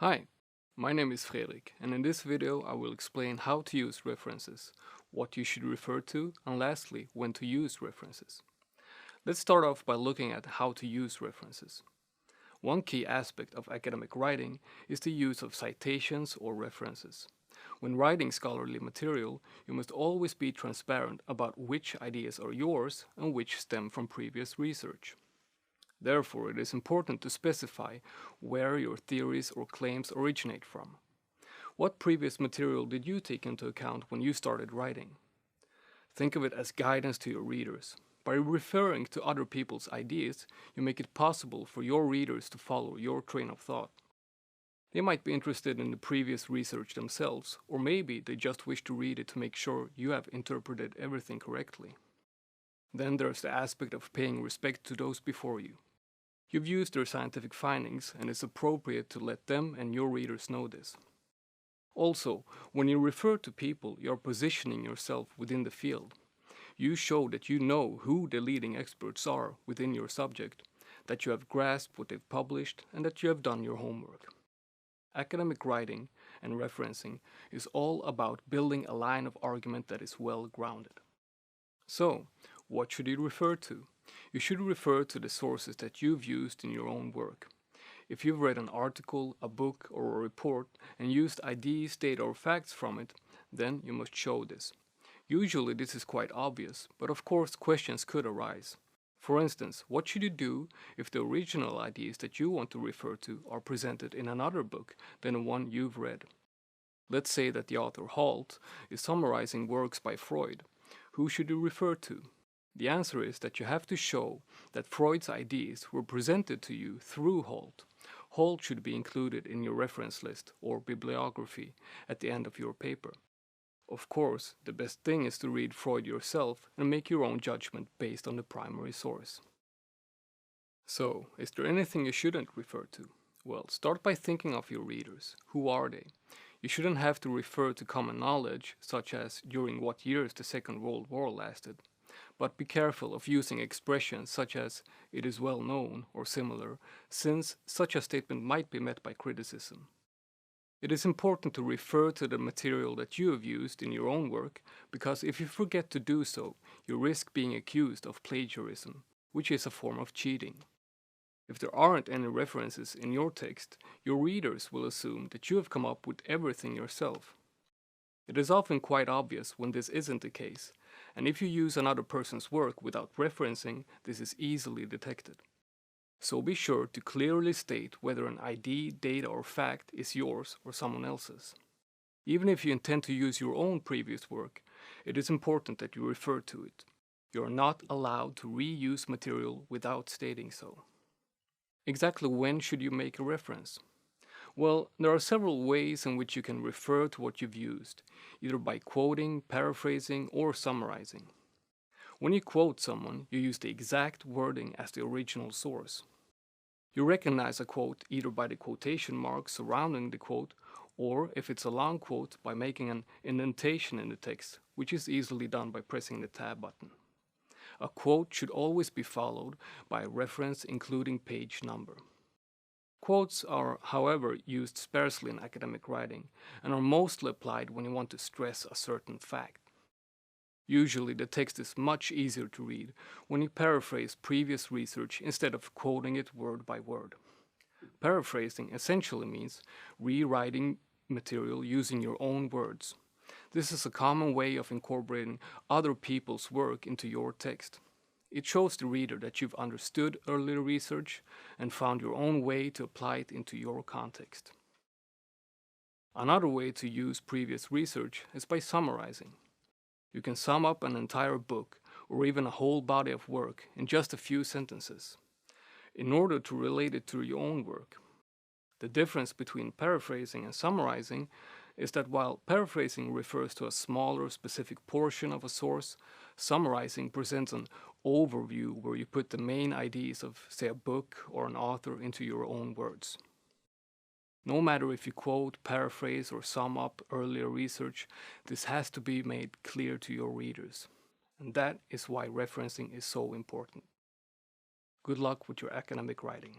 Hi, my name is Fredrik, and in this video I will explain how to use references, what you should refer to, and lastly, when to use references. Let's start off by looking at how to use references. One key aspect of academic writing is the use of citations or references. When writing scholarly material, you must always be transparent about which ideas are yours and which stem from previous research. Therefore, it is important to specify where your theories or claims originate from. What previous material did you take into account when you started writing? Think of it as guidance to your readers. By referring to other people's ideas, you make it possible for your readers to follow your train of thought. They might be interested in the previous research themselves, or maybe they just wish to read it to make sure you have interpreted everything correctly. Then there's the aspect of paying respect to those before you. You've used their scientific findings, and it's appropriate to let them and your readers know this. Also, when you refer to people, you're positioning yourself within the field. You show that you know who the leading experts are within your subject, that you have grasped what they've published, and that you have done your homework. Academic writing and referencing is all about building a line of argument that is well grounded. So, what should you refer to? You should refer to the sources that you've used in your own work. If you've read an article, a book, or a report and used ideas, data, or facts from it, then you must show this. Usually this is quite obvious, but of course questions could arise. For instance, what should you do if the original ideas that you want to refer to are presented in another book than the one you've read? Let's say that the author Holt is summarizing works by Freud. Who should you refer to? The answer is that you have to show that Freud's ideas were presented to you through Holt. Holt should be included in your reference list or bibliography at the end of your paper. Of course, the best thing is to read Freud yourself and make your own judgment based on the primary source. So, is there anything you shouldn't refer to? Well, start by thinking of your readers. Who are they? You shouldn't have to refer to common knowledge, such as during what years the Second World War lasted. But be careful of using expressions such as "it is well known" or similar, since such a statement might be met by criticism. It is important to refer to the material that you have used in your own work, because if you forget to do so, you risk being accused of plagiarism, which is a form of cheating. If there aren't any references in your text, your readers will assume that you have come up with everything yourself. It is often quite obvious when this isn't the case, and if you use another person's work without referencing, this is easily detected. So be sure to clearly state whether an ID, data, or fact is yours or someone else's. Even if you intend to use your own previous work, it is important that you refer to it. You are not allowed to reuse material without stating so. Exactly when should you make a reference? Well, there are several ways in which you can refer to what you've used, either by quoting, paraphrasing, or summarizing. When you quote someone, you use the exact wording as the original source. You recognize a quote either by the quotation marks surrounding the quote, or if it's a long quote, by making an indentation in the text, which is easily done by pressing the tab button. A quote should always be followed by a reference including page number. Quotes are, however, used sparsely in academic writing and are mostly applied when you want to stress a certain fact. Usually the text is much easier to read when you paraphrase previous research instead of quoting it word by word. Paraphrasing essentially means rewriting material using your own words. This is a common way of incorporating other people's work into your text. It shows the reader that you've understood earlier research and found your own way to apply it into your context. Another way to use previous research is by summarizing. You can sum up an entire book or even a whole body of work in just a few sentences, in order to relate it to your own work. The difference between paraphrasing and summarizing is that while paraphrasing refers to a smaller specific portion of a source, summarizing presents an overview where you put the main ideas of, say, a book or an author into your own words. No matter if you quote, paraphrase, or sum up earlier research, this has to be made clear to your readers. And that is why referencing is so important. Good luck with your academic writing.